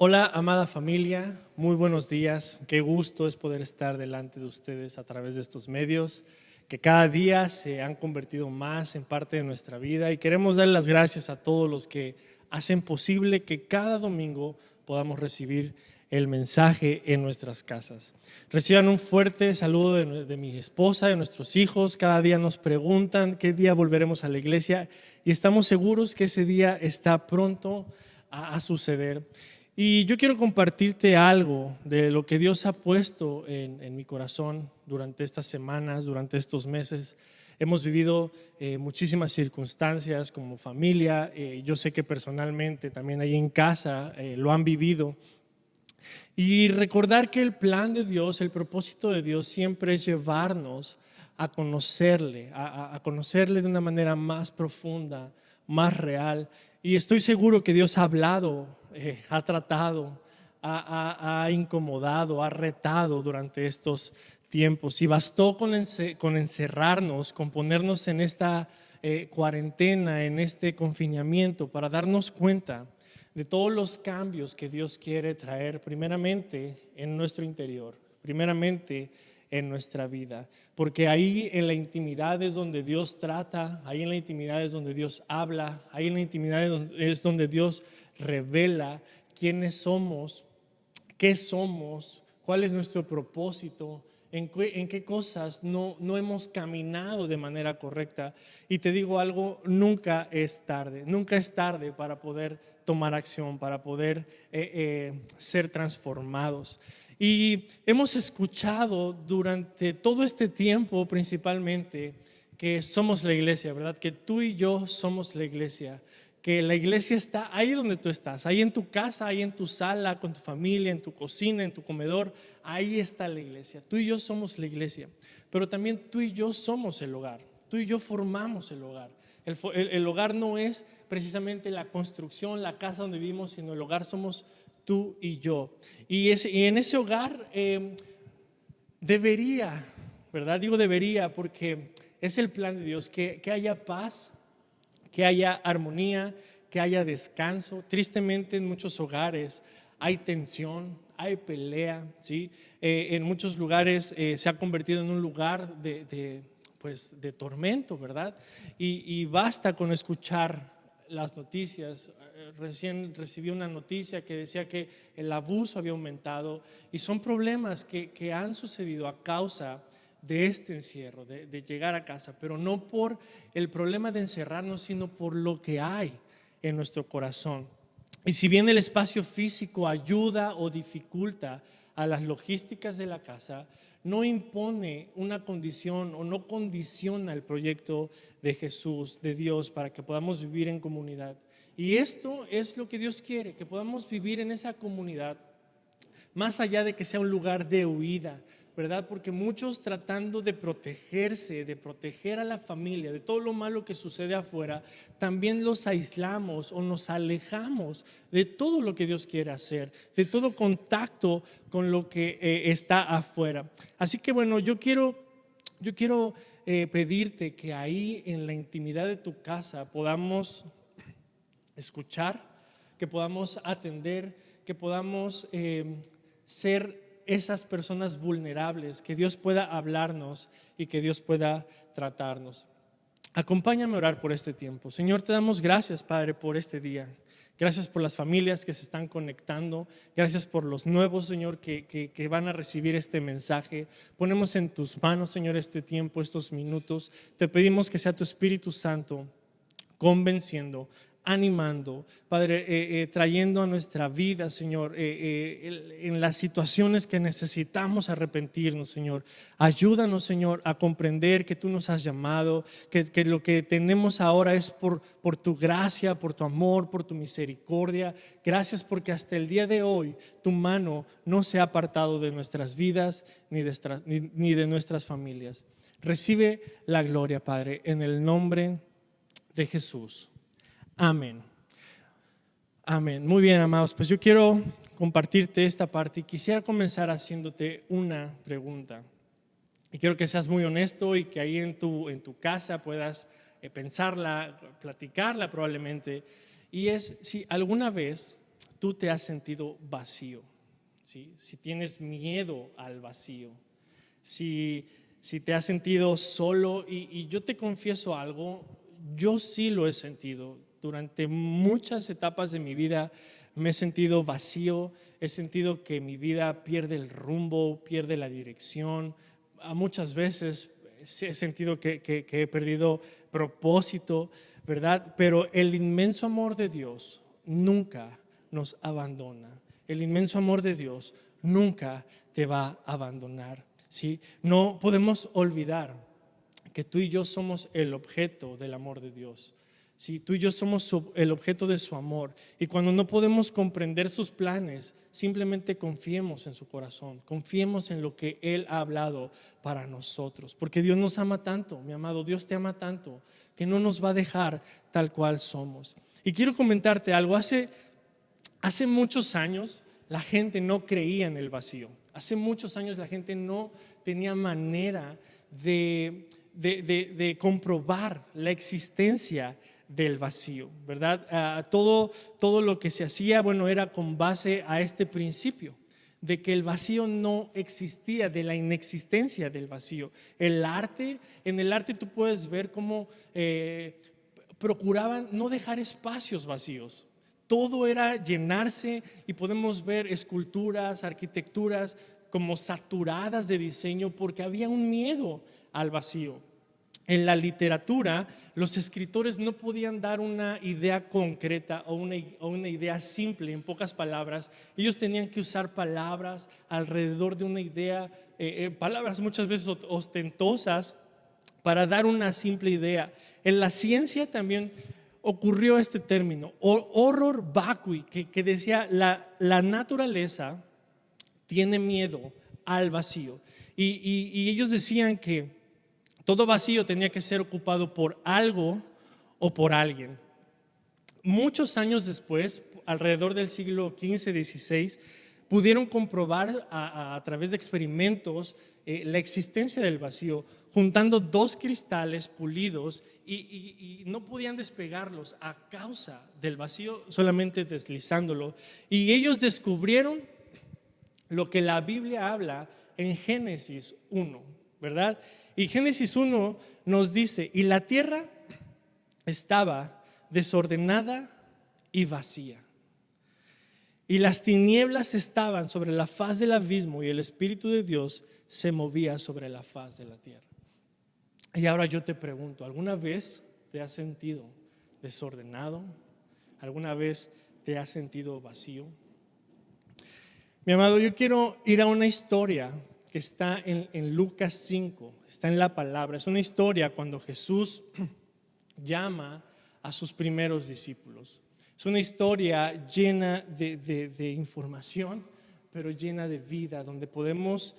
Hola, amada familia, muy buenos días. Qué gusto es poder estar delante de ustedes a través de estos medios que cada día se han convertido más en parte de nuestra vida, y queremos dar las gracias a todos los que hacen posible que cada domingo podamos recibir el mensaje en nuestras casas. Reciban un fuerte saludo de mi esposa, de nuestros hijos. Cada día nos preguntan qué día volveremos a la iglesia y estamos seguros que ese día está pronto a suceder. Y yo quiero compartirte algo de lo que Dios ha puesto en mi corazón durante estas semanas, durante estos meses. Hemos vivido muchísimas circunstancias como familia. Yo sé que personalmente también ahí en casa lo han vivido. Y recordar que el plan de Dios, el propósito de Dios siempre es llevarnos a conocerle, a conocerle de una manera más profunda, más real. Y estoy seguro que Dios ha hablado, ha tratado, ha incomodado, ha retado durante estos tiempos. Y bastó con encerrarnos, con ponernos en esta cuarentena, en este confinamiento, para darnos cuenta de todos los cambios que Dios quiere traer primeramente en nuestro interior, primeramente en nuestra vida, porque ahí en la intimidad es donde Dios trata, ahí en la intimidad es donde Dios habla, ahí en la intimidad es donde Dios revela quiénes somos, qué somos, cuál es nuestro propósito, en qué cosas no hemos caminado de manera correcta. Y te digo algo, nunca es tarde para poder tomar acción, para poder ser transformados. Y hemos escuchado durante todo este tiempo principalmente que somos la iglesia, ¿verdad? Que tú y yo somos la iglesia, que la iglesia está ahí donde tú estás, ahí en tu casa, ahí en tu sala, con tu familia, en tu cocina, en tu comedor. Ahí está la iglesia. Tú y yo somos la iglesia, pero también tú y yo somos el hogar. Tú y yo formamos el hogar. El hogar no es precisamente la construcción, la casa donde vivimos, sino el hogar somos tú y yo. Y en ese hogar debería, ¿verdad? Digo debería porque es el plan de Dios, que haya paz, que haya armonía, que haya descanso. Tristemente en muchos hogares hay tensión, hay pelea, ¿sí? En muchos lugares se ha convertido en un lugar de tormento, ¿verdad? Y basta con escuchar las noticias. Recién recibí una noticia que decía que el abuso había aumentado, y son problemas que han sucedido a causa de este encierro, de llegar a casa, pero no por el problema de encerrarnos, sino por lo que hay en nuestro corazón. Y si bien el espacio físico ayuda o dificulta a las logísticas de la casa, no impone una condición o no condiciona el proyecto de Jesús, de Dios, para que podamos vivir en comunidad. Y esto es lo que Dios quiere, que podamos vivir en esa comunidad, más allá de que sea un lugar de huida, ¿verdad? Porque muchos, tratando de protegerse, de proteger a la familia de todo lo malo que sucede afuera, también los aislamos o nos alejamos de todo lo que Dios quiere hacer, de todo contacto con lo que está afuera. Así que bueno, yo quiero pedirte que ahí en la intimidad de tu casa podamos escuchar, que podamos atender, que podamos ser esas personas vulnerables, que Dios pueda hablarnos y que Dios pueda tratarnos. Acompáñame a orar por este tiempo. Señor, te damos gracias, Padre, por este día. Gracias por las familias que se están conectando. Gracias por los nuevos, Señor, que van a recibir este mensaje. Ponemos en tus manos, Señor, este tiempo, estos minutos. Te pedimos que sea tu Espíritu Santo convenciendo, animando, Padre, trayendo a nuestra vida, Señor, en las situaciones que necesitamos arrepentirnos, Señor. Ayúdanos, Señor, a comprender que tú nos has llamado, que lo que tenemos ahora es por tu gracia, por tu amor, por tu misericordia. Gracias porque hasta el día de hoy tu mano no se ha apartado de nuestras vidas ni de nuestras familias. Recibe la gloria, Padre, en el nombre de Jesús. Amén. Amén. Muy bien, amados. Pues yo quiero compartirte esta parte y quisiera comenzar haciéndote una pregunta. Y quiero que seas muy honesto y que ahí en tu casa puedas pensarla, platicarla probablemente. Y es si alguna vez tú te has sentido vacío, ¿sí? Si tienes miedo al vacío, si te has sentido solo, y yo te confieso algo, yo sí lo he sentido. Durante muchas etapas de mi vida me he sentido vacío, he sentido que mi vida pierde el rumbo, pierde la dirección. Muchas veces he sentido que he perdido propósito, ¿verdad? Pero el inmenso amor de Dios nunca nos abandona. El inmenso amor de Dios nunca te va a abandonar, ¿sí? No podemos olvidar que tú y yo somos el objeto del amor de Dios. Sí, tú y yo somos el objeto de su amor, y cuando no podemos comprender sus planes, simplemente confiemos en su corazón, confiemos en lo que Él ha hablado para nosotros, porque Dios nos ama tanto, mi amado, Dios te ama tanto, que no nos va a dejar tal cual somos. Y quiero comentarte algo. Hace muchos años la gente no creía en el vacío. Hace muchos años la gente no tenía manera de comprobar la existencia del vacío, ¿verdad? Todo lo que se hacía, bueno, era con base a este principio de que el vacío no existía, de la inexistencia del vacío. En el arte tú puedes ver cómo procuraban no dejar espacios vacíos. Todo era llenarse, y podemos ver esculturas, arquitecturas como saturadas de diseño, porque había un miedo al vacío. En la literatura, los escritores no podían dar una idea concreta o una idea simple, en pocas palabras. Ellos tenían que usar palabras alrededor de una idea, palabras muchas veces ostentosas, para dar una simple idea. En la ciencia también ocurrió este término, horror vacui, que decía la naturaleza tiene miedo al vacío. Y ellos decían que todo vacío tenía que ser ocupado por algo o por alguien. Muchos años después, alrededor del siglo XV, XVI, pudieron comprobar a través de experimentos la existencia del vacío, juntando dos cristales pulidos, y no podían despegarlos a causa del vacío, solamente deslizándolo. Y ellos descubrieron lo que la Biblia habla en Génesis 1, ¿verdad? Y Génesis 1 nos dice: y la tierra estaba desordenada y vacía, y las tinieblas estaban sobre la faz del abismo, y el Espíritu de Dios se movía sobre la faz de la tierra. Y ahora yo te pregunto, ¿alguna vez te has sentido desordenado? ¿Alguna vez te has sentido vacío? Mi amado, yo quiero ir a una historia que está en Lucas 5, está en la palabra. Es una historia cuando Jesús llama a sus primeros discípulos. Es una historia llena de información, pero llena de vida, donde podemos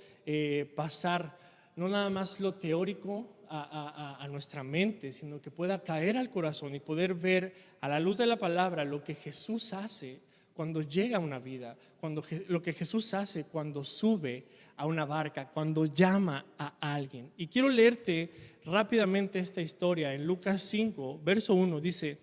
pasar no nada más lo teórico a nuestra mente, sino que pueda caer al corazón y poder ver a la luz de la palabra lo que Jesús hace cuando llega a una vida, lo que Jesús hace cuando sube a una barca, cuando llama a alguien. Y quiero leerte rápidamente esta historia. En Lucas 5, verso 1 dice: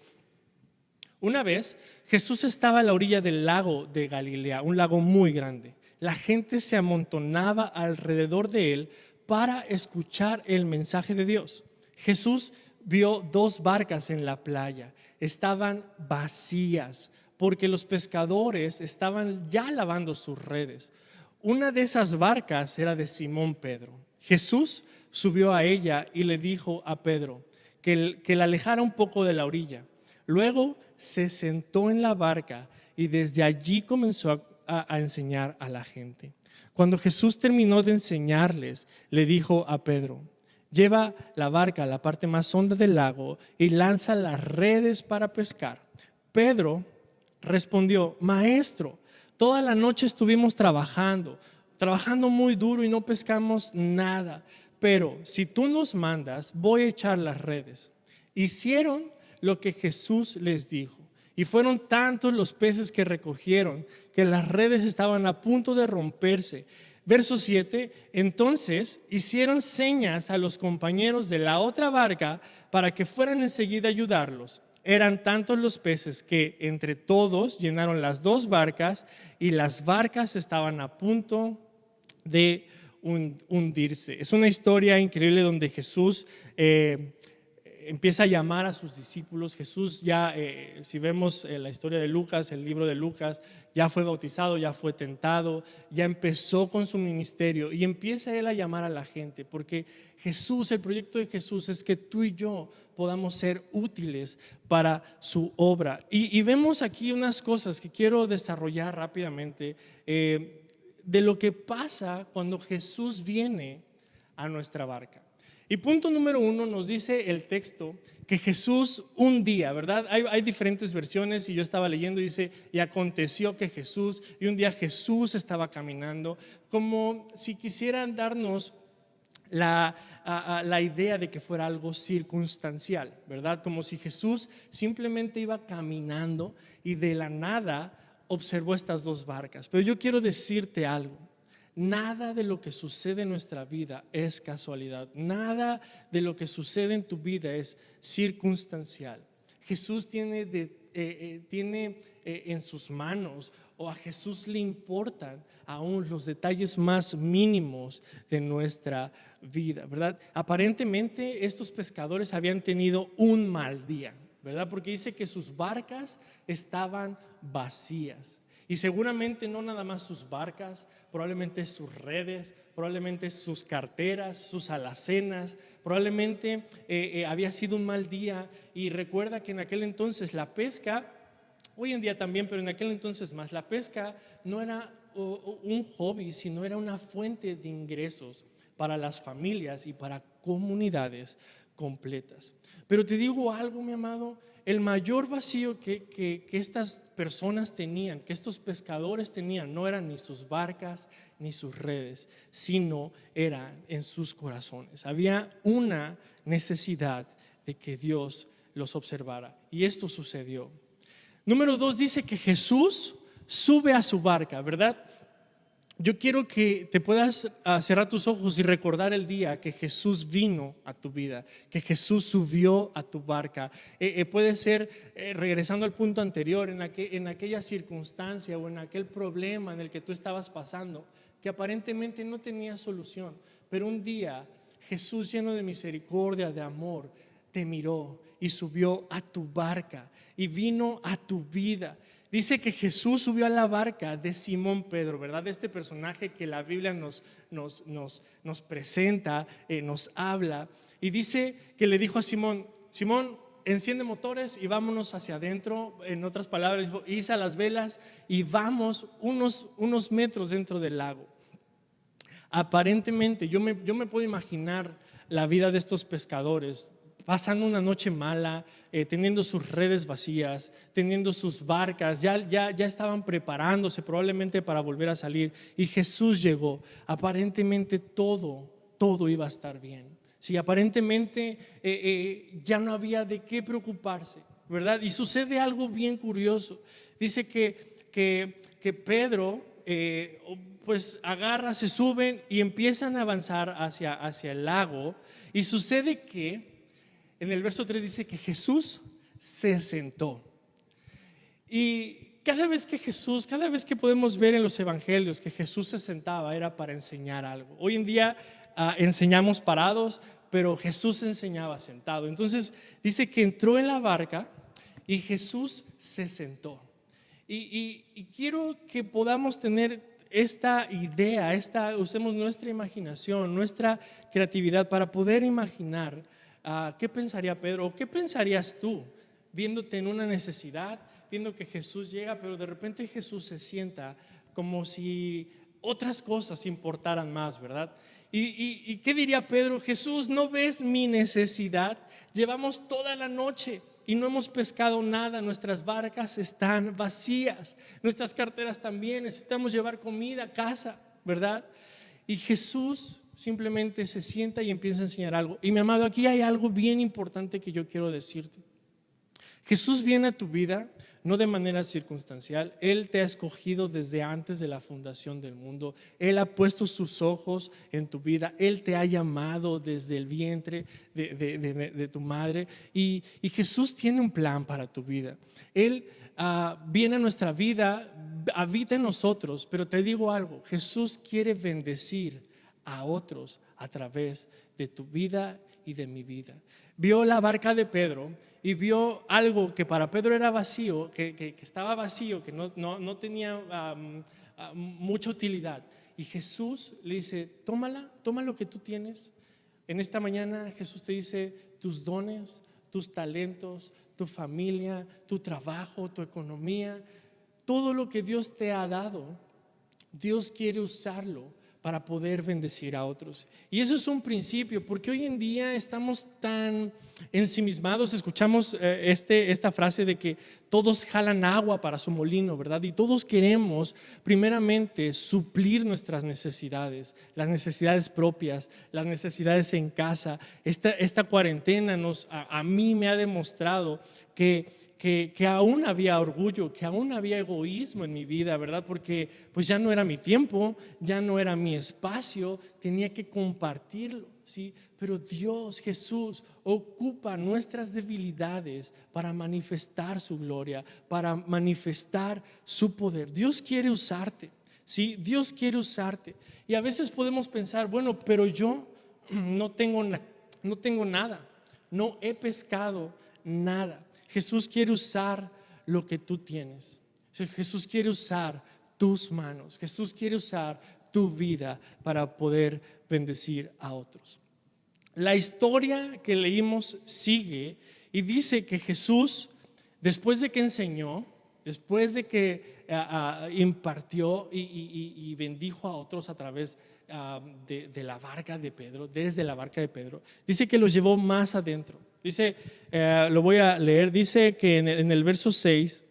una vez Jesús estaba a la orilla del lago de Galilea, un lago muy grande. La gente se amontonaba alrededor de él para escuchar el mensaje de Dios. Jesús vio dos barcas en la playa. Estaban vacías porque los pescadores estaban ya lavando sus redes. Una de esas barcas era de Simón Pedro. Jesús subió a ella y le dijo a Pedro que la alejara un poco de la orilla. Luego se sentó en la barca y desde allí comenzó a enseñar a la gente. Cuando Jesús terminó de enseñarles, le dijo a Pedro: lleva la barca a la parte más honda del lago y lanza las redes para pescar. Pedro respondió: Maestro, toda la noche estuvimos trabajando muy duro y no pescamos nada, pero si tú nos mandas, voy a echar las redes. Hicieron lo que Jesús les dijo, y fueron tantos los peces que recogieron que las redes estaban a punto de romperse. Verso 7, entonces hicieron señas a los compañeros de la otra barca para que fueran enseguida a ayudarlos. Eran tantos los peces que entre todos llenaron las dos barcas y las barcas estaban a punto de hundirse. Es una historia increíble donde Jesús empieza a llamar a sus discípulos. Jesús ya, si vemos la historia de Lucas, el libro de Lucas, ya fue bautizado, ya fue tentado, ya empezó con su ministerio y empieza él a llamar a la gente, porque Jesús, el proyecto de Jesús es que tú y yo podamos ser útiles para su obra. Y vemos aquí unas cosas que quiero desarrollar rápidamente de lo que pasa cuando Jesús viene a nuestra barca. Y punto número 1 nos dice el texto que Jesús un día, ¿verdad? Hay diferentes versiones y yo estaba leyendo y dice, y aconteció que Jesús, y un día Jesús estaba caminando, como si quisieran darnos la idea de que fuera algo circunstancial, ¿verdad? Como si Jesús simplemente iba caminando y de la nada observó estas dos barcas. Pero yo quiero decirte algo. Nada de lo que sucede en nuestra vida es casualidad. Nada de lo que sucede en tu vida es circunstancial. Jesús tiene en sus manos, o a Jesús le importan aún los detalles más mínimos de nuestra vida, ¿verdad? Aparentemente estos pescadores habían tenido un mal día, ¿verdad? Porque dice que sus barcas estaban vacías. Y seguramente no nada más sus barcas, probablemente sus redes, probablemente sus carteras, sus alacenas, probablemente había sido un mal día. Y recuerda que en aquel entonces la pesca, hoy en día también, pero en aquel entonces más, la pesca no era un hobby, sino era una fuente de ingresos para las familias y para comunidades completas. Pero te digo algo, mi amado, el mayor vacío que estas personas tenían, que estos pescadores tenían, no eran ni sus barcas ni sus redes, sino eran en sus corazones. Había una necesidad de que Dios los observara, y esto sucedió. Número 2 dice que Jesús sube a su barca, ¿verdad? Yo quiero que te puedas cerrar tus ojos y recordar el día que Jesús vino a tu vida, que Jesús subió a tu barca. Puede ser, regresando al punto anterior, en aquella circunstancia o en aquel problema en el que tú estabas pasando, que aparentemente no tenía solución, pero un día Jesús, lleno de misericordia, de amor, te miró y subió a tu barca y vino a tu vida. Dice que Jesús subió a la barca de Simón Pedro, ¿verdad? Este personaje que la Biblia nos presenta, nos habla. Y dice que le dijo a Simón, Simón, enciende motores y vámonos hacia adentro. En otras palabras, dijo, iza las velas y vamos unos metros dentro del lago. Aparentemente, yo me puedo imaginar la vida de estos pescadores pasando una noche mala, teniendo sus redes vacías, teniendo sus barcas, ya estaban preparándose probablemente para volver a salir, y Jesús llegó. Aparentemente todo iba a estar bien. Sí, aparentemente ya no había de qué preocuparse, ¿verdad? Y sucede algo bien curioso. Dice que Pedro pues agarra, se suben y empiezan a avanzar hacia el lago, y sucede que en el verso 3 dice que Jesús se sentó. Y cada vez que podemos ver en los evangelios que Jesús se sentaba, era para enseñar algo. Hoy en día enseñamos parados, pero Jesús enseñaba sentado. Entonces dice que entró en la barca y Jesús se sentó. Y quiero que podamos tener esta idea, usemos nuestra imaginación, nuestra creatividad para poder imaginar ¿qué pensaría Pedro? ¿O qué pensarías tú viéndote en una necesidad, viendo que Jesús llega, pero de repente Jesús se sienta como si otras cosas importaran más, ¿verdad? ¿Y qué diría Pedro? Jesús, ¿no ves mi necesidad? Llevamos toda la noche y no hemos pescado nada, nuestras barcas están vacías, nuestras carteras también, necesitamos llevar comida a casa, ¿verdad? Y Jesús simplemente se sienta y empieza a enseñar algo. Y mi amado, aquí hay algo bien importante que yo quiero decirte. Jesús viene a tu vida no de manera circunstancial. Él te ha escogido desde antes de la fundación del mundo. Él ha puesto sus ojos en tu vida. Él te ha llamado desde el vientre de tu madre. Y Jesús tiene un plan para tu vida. Él viene a nuestra vida, habita en nosotros, pero te digo algo, Jesús quiere bendecir a otros a través de tu vida y de mi vida. Vio la barca de Pedro y vio algo que para Pedro era vacío, que estaba vacío, que no tenía mucha utilidad. Y Jesús le dice, toma lo que tú tienes. En esta mañana Jesús te dice, tus dones, tus talentos, tu familia, tu trabajo, tu economía, todo lo que Dios te ha dado, Dios quiere usarlo para poder bendecir a otros. Y eso es un principio, porque hoy en día estamos tan ensimismados. Escuchamos esta frase de que todos jalan agua para su molino, ¿verdad? Y todos queremos primeramente suplir nuestras necesidades, las necesidades propias, las necesidades en casa. Esta cuarentena a mí me ha demostrado que aún había orgullo, que aún había egoísmo en mi vida, ¿verdad? Porque pues ya no era mi tiempo, ya no era mi espacio, tenía que compartirlo, ¿sí? Pero Dios, Jesús, ocupa nuestras debilidades para manifestar su gloria, para manifestar su poder. Dios quiere usarte, ¿sí? Dios quiere usarte. Y a veces podemos pensar, bueno, pero yo no tengo nada, no he pescado nada. Jesús quiere usar lo que tú tienes. Jesús quiere usar tus manos. Jesús quiere usar tu vida para poder bendecir a otros. La historia que leímos sigue y dice que Jesús, después de que enseñó, después de que impartió y bendijo a otros a través de la barca de Pedro, desde la barca de Pedro, dice que los llevó más adentro. Dice, lo voy a leer, dice que en el verso 6,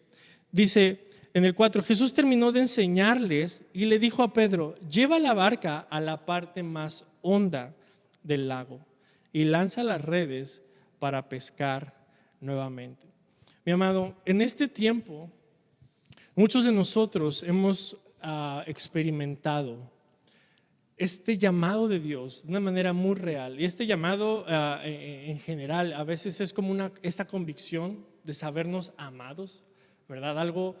dice en el 4, Jesús terminó de enseñarles y le dijo a Pedro, lleva la barca a la parte más honda del lago y lanza las redes para pescar nuevamente. Mi amado, en este tiempo, muchos de nosotros hemos experimentado este llamado de Dios de una manera muy real. Y este llamado en general a veces es como esta convicción de sabernos amados, ¿verdad? Algo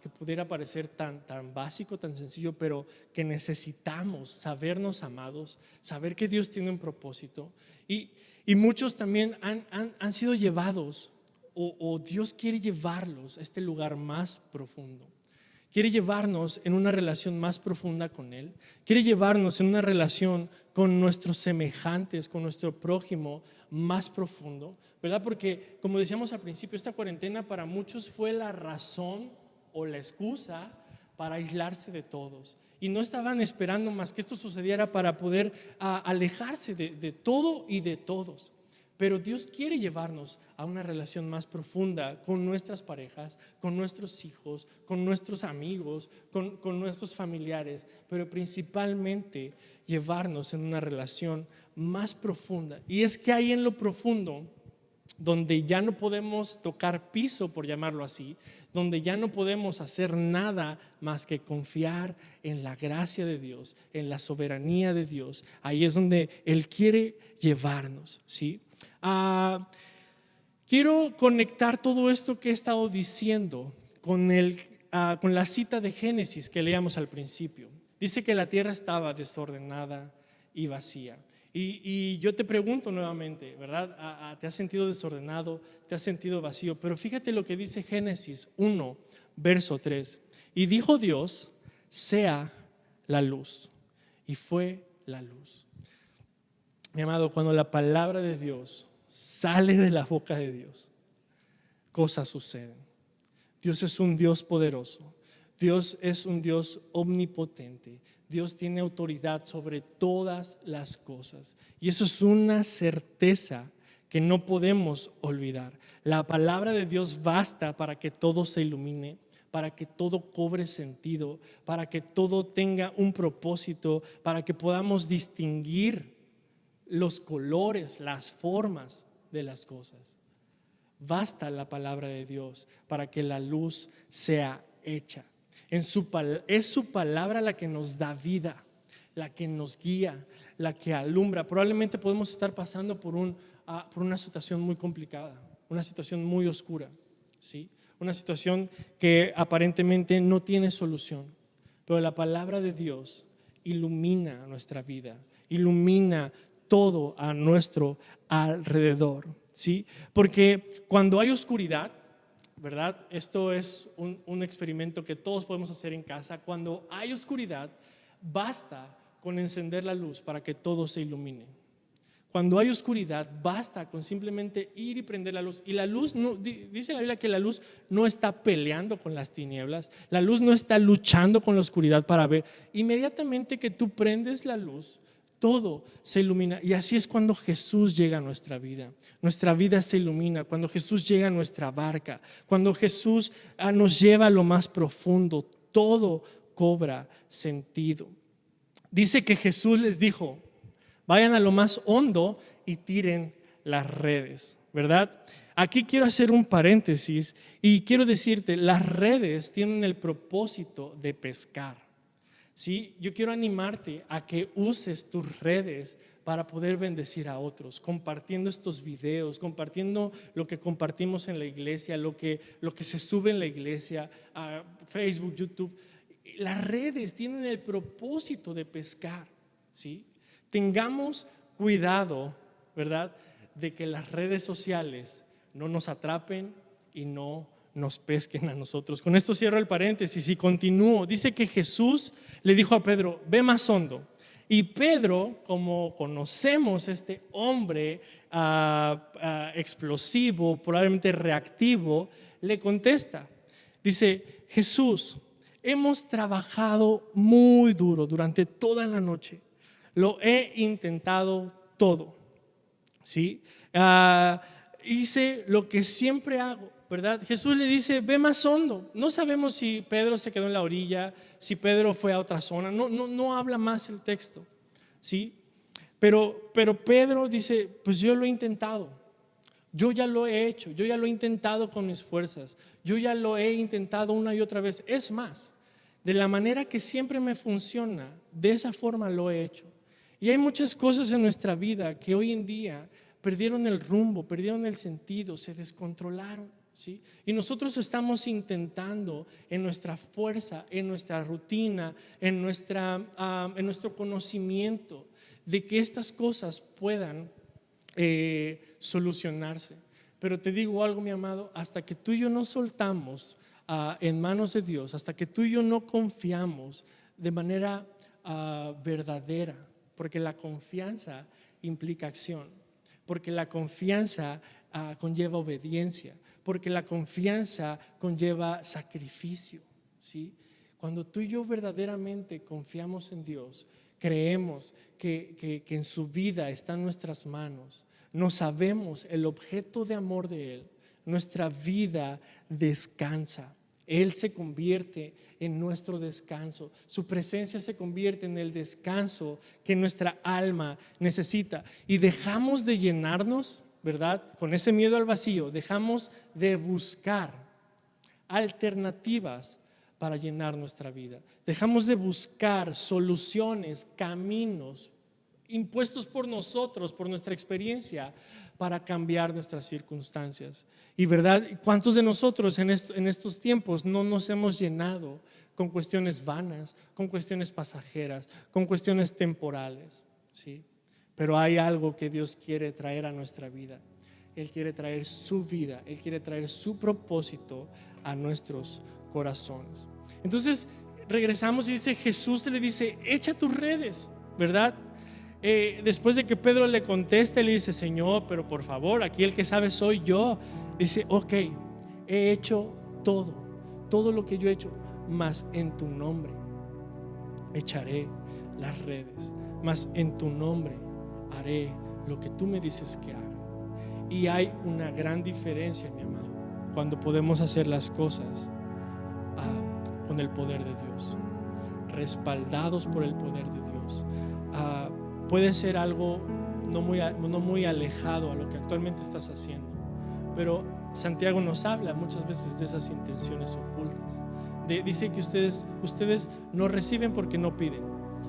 que pudiera parecer tan básico, tan sencillo, pero que necesitamos sabernos amados, saber que Dios tiene un propósito. Y muchos también han sido llevados o Dios quiere llevarlos a este lugar más profundo. Quiere llevarnos en una relación más profunda con Él. Quiere llevarnos en una relación con nuestros semejantes, con nuestro prójimo más profundo, ¿verdad? Porque, como decíamos al principio, esta cuarentena para muchos fue la razón o la excusa para aislarse de todos. Y no estaban esperando más que esto sucediera para poder alejarse de todo y de todos. Pero Dios quiere llevarnos a una relación más profunda con nuestras parejas, con nuestros hijos, con nuestros amigos, con nuestros familiares, pero principalmente llevarnos en una relación más profunda. Y es que ahí en lo profundo, donde ya no podemos tocar piso, por llamarlo así, donde ya no podemos hacer nada más que confiar en la gracia de Dios, en la soberanía de Dios, ahí es donde Él quiere llevarnos, ¿sí? Quiero conectar todo esto que he estado diciendo con la cita de Génesis que leíamos al principio. Dice que la tierra estaba desordenada y vacía. Y yo te pregunto nuevamente, ¿verdad? ¿Te has sentido desordenado? ¿Te has sentido vacío? Pero fíjate lo que dice Génesis 1, verso 3. Y dijo Dios, sea la luz. Y fue la luz. Mi amado, cuando la palabra de Dios sale de la boca de Dios, cosas suceden. Dios es un Dios poderoso. Dios es un Dios omnipotente. Dios tiene autoridad sobre todas las cosas. Y eso es una certeza que no podemos olvidar. La palabra de Dios basta para que todo se ilumine, para que todo cobre sentido, para que todo tenga un propósito, para que podamos distinguir los colores, las formas de las cosas. Basta la palabra de Dios para que la luz sea hecha. Es su palabra la que nos da vida, la que nos guía, la que alumbra. Probablemente podemos estar pasando por una situación muy complicada, una situación muy oscura, ¿sí? Una situación que aparentemente no tiene solución, pero la palabra de Dios ilumina nuestra vida, ilumina todo a nuestro alrededor, ¿sí? Porque cuando hay oscuridad, ¿verdad? Esto es un experimento que todos podemos hacer en casa. Cuando hay oscuridad, basta con encender la luz para que todo se ilumine. Cuando hay oscuridad, basta con simplemente ir y prender la luz. Y la luz, dice la Biblia que la luz no está peleando con las tinieblas, la luz no está luchando con la oscuridad para ver. Inmediatamente que tú prendes la luz, todo se ilumina. Y así es cuando Jesús llega a nuestra vida. Nuestra vida se ilumina cuando Jesús llega a nuestra barca, cuando Jesús nos lleva a lo más profundo. Todo cobra sentido. Dice que Jesús les dijo: vayan a lo más hondo y tiren las redes, ¿verdad? Aquí quiero hacer un paréntesis y quiero decirte, las redes tienen el propósito de pescar, ¿sí? Yo quiero animarte a que uses tus redes para poder bendecir a otros, compartiendo estos videos, compartiendo lo que compartimos en la iglesia, lo que se sube en la iglesia, a Facebook, YouTube. Las redes tienen el propósito de pescar, ¿sí? Tengamos cuidado, ¿verdad?, de que las redes sociales no nos atrapen y no nos pesquen a nosotros. Con esto cierro el paréntesis y continúo. Dice que Jesús le dijo a Pedro: ve más hondo. Y Pedro, como conocemos este hombre explosivo, probablemente reactivo, le contesta. Dice: Jesús, hemos trabajado muy duro durante toda la noche. Lo he intentado todo, ¿sí? Hice lo que siempre hago, ¿verdad? Jesús le dice: ve más hondo. No sabemos si Pedro se quedó en la orilla, si Pedro fue a otra zona. No habla más el texto, ¿sí? Pero Pedro dice: pues yo lo he intentado. Yo ya lo he hecho. Yo ya lo he intentado con mis fuerzas. Yo ya lo he intentado una y otra vez. Es más, de la manera que siempre me funciona, de esa forma lo he hecho. Y hay muchas cosas en nuestra vida que hoy en día perdieron el rumbo, perdieron el sentido, se descontrolaron, ¿sí? Y nosotros estamos intentando en nuestra fuerza, en nuestra rutina, en nuestro conocimiento de que estas cosas puedan solucionarse. Pero te digo algo, mi amado, hasta que tú y yo nos soltamos en manos de Dios, hasta que tú y yo no confiamos de manera verdadera, porque la confianza implica acción, porque la confianza conlleva obediencia, porque la confianza conlleva sacrificio, ¿sí? Cuando tú y yo verdaderamente confiamos en Dios, creemos que en su vida está en nuestras manos, no sabemos el objeto de amor de Él, nuestra vida descansa. Él se convierte en nuestro descanso. Su presencia se convierte en el descanso que nuestra alma necesita. Y dejamos de llenarnos, ¿verdad?, con ese miedo al vacío. Dejamos de buscar alternativas para llenar nuestra vida. Dejamos de buscar soluciones, caminos impuestos por nosotros, por nuestra experiencia, para cambiar nuestras circunstancias. Y verdad, ¿cuántos de nosotros en estos tiempos no nos hemos llenado con cuestiones vanas, con cuestiones pasajeras, con cuestiones temporales? ¿Sí? Pero hay algo que Dios quiere traer a nuestra vida. Él quiere traer su vida, Él quiere traer su propósito a nuestros corazones. Entonces regresamos y dice, Jesús le dice: echa tus redes, ¿verdad? Después de que Pedro le conteste, le dice: Señor, pero por favor, aquí el que sabe soy yo. Dice: ok, he hecho todo lo que yo he hecho, mas en tu nombre echaré las redes, mas en tu nombre haré lo que tú me dices que haga. Y hay una gran diferencia, mi amado, cuando podemos hacer las cosas con el poder de Dios, respaldados por el poder de Dios. Puede ser algo no muy alejado a lo que actualmente estás haciendo, pero Santiago nos habla muchas veces de esas intenciones ocultas. Dice que ustedes no reciben porque no piden.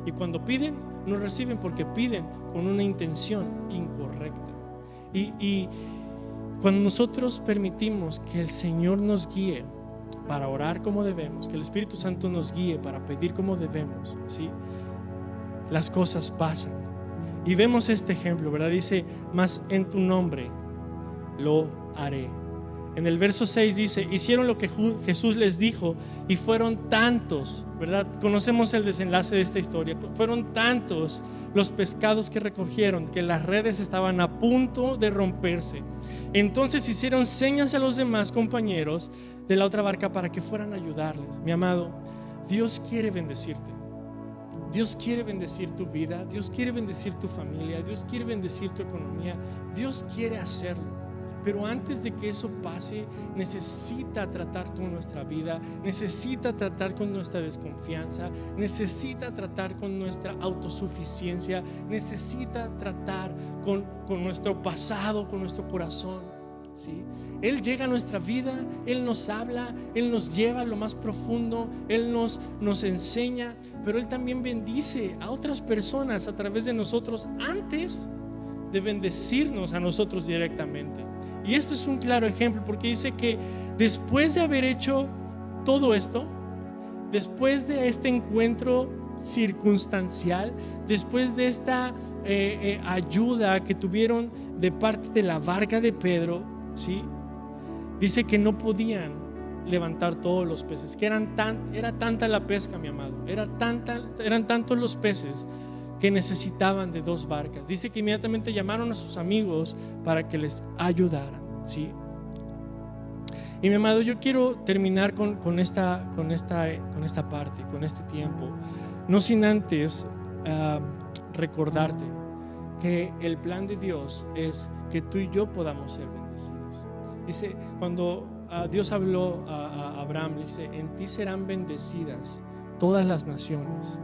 Y cuando piden, no reciben porque piden con una intención incorrecta. Y cuando nosotros permitimos que el Señor nos guíe para orar como debemos, que el Espíritu Santo nos guíe para pedir como debemos, ¿sí?, las cosas pasan. Y vemos este ejemplo, ¿verdad? Dice, mas en tu nombre lo haré. En el verso 6 dice, hicieron lo que Jesús les dijo y fueron tantos, ¿verdad? Conocemos el desenlace de esta historia. Fueron tantos los pescados que recogieron que las redes estaban a punto de romperse. Entonces hicieron señas a los demás compañeros de la otra barca para que fueran a ayudarles. Mi amado, Dios quiere bendecirte. Dios quiere bendecir tu vida. Dios quiere bendecir tu familia. Dios quiere bendecir tu economía. Dios quiere hacerlo. Pero antes de que eso pase, necesita tratar con nuestra vida, necesita tratar con nuestra desconfianza, necesita tratar con nuestra autosuficiencia, necesita tratar con nuestro pasado, con nuestro corazón, ¿sí? Él llega a nuestra vida, Él nos habla, Él nos lleva a lo más profundo, Él nos enseña, pero Él también bendice a otras personas a través de nosotros antes de bendecirnos a nosotros directamente. Y esto es un claro ejemplo, porque dice que después de haber hecho todo esto, después de este encuentro circunstancial, después de esta ayuda que tuvieron de parte de la barca de Pedro, ¿sí?, dice que no podían levantar todos los peces, que era tanta la pesca, mi amado, eran tantos los peces que necesitaban de 2 barcas. Dice que inmediatamente llamaron a sus amigos para que les ayudaran, ¿sí? Y mi amado, yo quiero terminar con esta parte, con este tiempo, no sin antes recordarte que el plan de Dios es que tú y yo podamos ser bendecidos. Dice, cuando Dios habló a Abraham, dice, en ti serán bendecidas todas las naciones,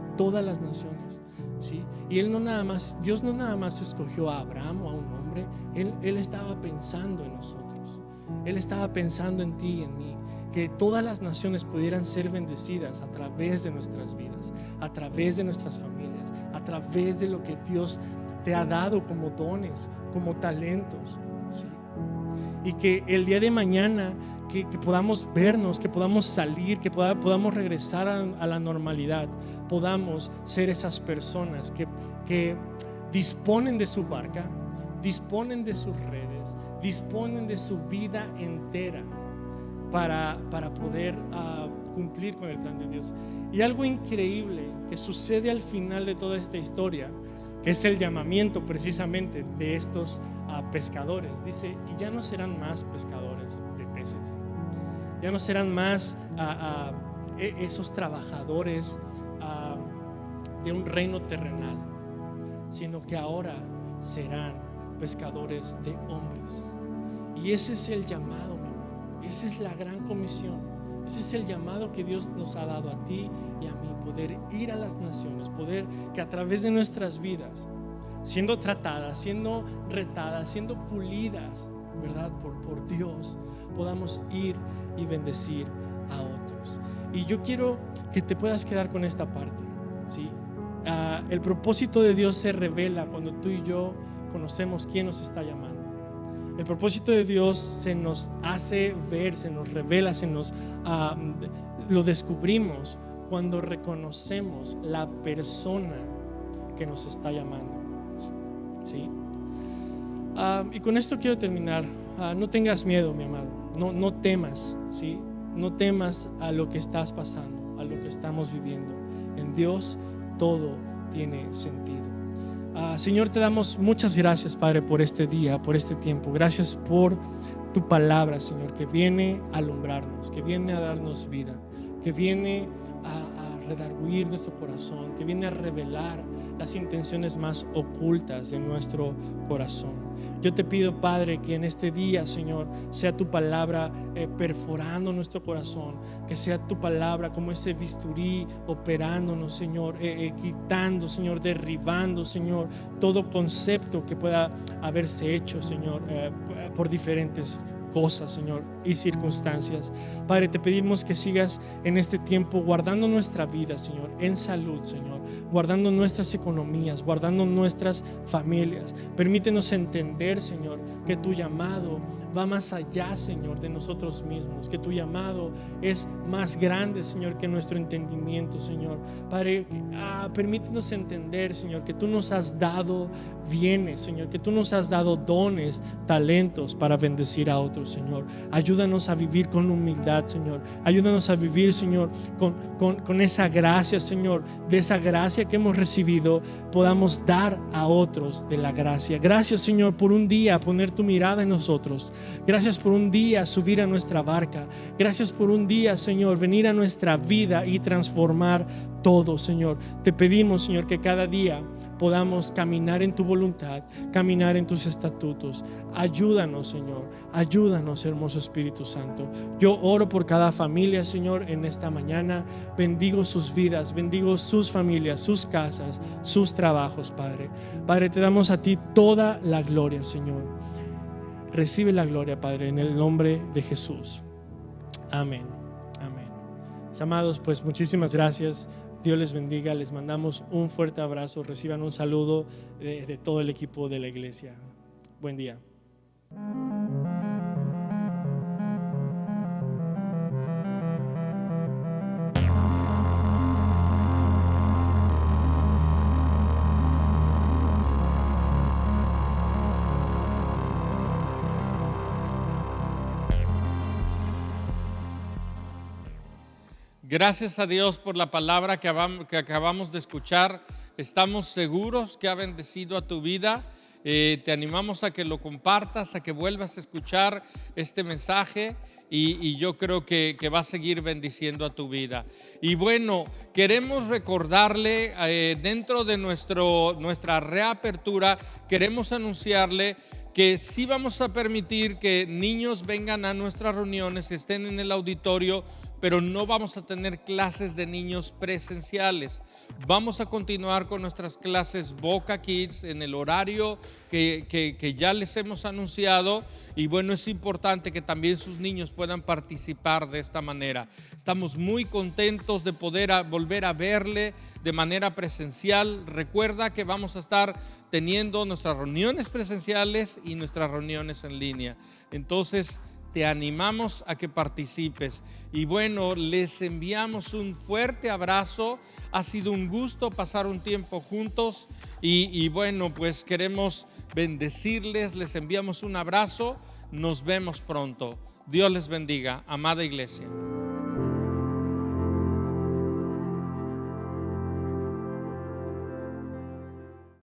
¿sí? Y Dios no nada más escogió a Abraham o a un hombre, Él estaba pensando en nosotros, Él estaba pensando en ti y en mí, que todas las naciones pudieran ser bendecidas a través de nuestras vidas, a través de nuestras familias, a través de lo que Dios te ha dado como dones, como talentos, ¿sí? Y que el día de mañana que podamos vernos, que podamos salir, que podamos regresar a la normalidad, podamos ser esas personas que disponen de su barca, disponen de sus redes, disponen de su vida entera para poder cumplir con el plan de Dios. Y algo increíble que sucede al final de toda esta historia, que es el llamamiento precisamente de estos pescadores. Dice, y ya no serán más pescadores de peces, ya no serán más esos trabajadores de un reino terrenal, sino que ahora serán pescadores de hombres. Y ese es el llamado, mi hermano. Esa es la gran comisión. Ese es el llamado que Dios nos ha dado a ti y a mí, poder ir a las naciones, poder que a través de nuestras vidas, siendo tratadas, siendo retadas, siendo pulidas, ¿verdad?, por Dios, podamos ir y bendecir a otros. Y yo quiero que te puedas quedar con esta parte, ¿sí? El propósito de Dios se revela cuando tú y yo conocemos quién nos está llamando. El propósito de Dios se nos hace ver, se nos revela, lo descubrimos cuando reconocemos la persona que nos está llamando, ¿sí? Y con esto quiero terminar. No tengas miedo, mi amado, no temas, ¿sí? No temas a lo que estás pasando, a lo que estamos viviendo. En Dios todo tiene sentido. Señor, te damos muchas gracias, Padre, por este día, por este tiempo. Gracias por tu palabra, Señor, que viene a alumbrarnos, que viene a darnos vida, que viene a redarguir nuestro corazón, que viene a revelar las intenciones más ocultas de nuestro corazón. Yo te pido, Padre, que en este día, Señor, sea tu palabra perforando nuestro corazón, que sea tu palabra como ese bisturí operándonos, Señor, quitando, Señor, derribando, Señor, todo concepto que pueda haberse hecho, Señor, por diferentes cosas, Señor, y circunstancias. Padre, te pedimos que sigas en este tiempo guardando nuestra vida, Señor, en salud, Señor, guardando nuestras economías, guardando nuestras familias. Permítenos entender, Señor, que tu llamado va más allá, Señor, de nosotros mismos, que tu llamado es más grande, Señor, que nuestro entendimiento, Señor. Padre, permítenos entender, Señor, que tú nos has dado bienes, Señor, que tú nos has dado dones, talentos para bendecir a otros, Señor. Ayúdanos a vivir con humildad, Señor. Ayúdanos a vivir, Señor, con esa gracia, Señor. De esa gracia que hemos recibido, podamos dar a otros de la gracia. Gracias, Señor, por un día poner tu mirada en nosotros. Gracias por un día subir a nuestra barca. Gracias por un día, Señor, venir a nuestra vida y transformar todo, Señor. Te pedimos, Señor, que cada día podamos caminar en tu voluntad, caminar en tus estatutos. Ayúdanos, Señor. Ayúdanos, hermoso Espíritu Santo. Yo oro por cada familia, Señor, en esta mañana. Bendigo sus vidas, bendigo sus familias, sus casas, sus trabajos, Padre. Padre, te damos a ti toda la gloria, Señor. Recibe la gloria, Padre, en el nombre de Jesús. Amén. Amén. Mis amados, pues muchísimas gracias. Dios les bendiga. Les mandamos un fuerte abrazo. Reciban un saludo de todo el equipo de la iglesia. Buen día. Gracias a Dios por la palabra que acabamos de escuchar. Estamos seguros que ha bendecido a tu vida. Te animamos a que lo compartas, a que vuelvas a escuchar este mensaje y yo creo que va a seguir bendiciendo a tu vida. Y bueno, queremos recordarle, dentro de nuestra reapertura, queremos anunciarle que sí vamos a permitir que niños vengan a nuestras reuniones, que estén en el auditorio, pero no vamos a tener clases de niños presenciales. Vamos a continuar con nuestras clases Boca Kids en el horario que ya les hemos anunciado. Y bueno, es importante que también sus niños puedan participar de esta manera. Estamos muy contentos de poder volver a verle de manera presencial. Recuerda que vamos a estar teniendo nuestras reuniones presenciales y nuestras reuniones en línea. Entonces, te animamos a que participes. Y bueno, les enviamos un fuerte abrazo. Ha sido un gusto pasar un tiempo juntos y bueno, pues queremos bendecirles. Les enviamos un abrazo. Nos vemos pronto. Dios les bendiga, amada iglesia.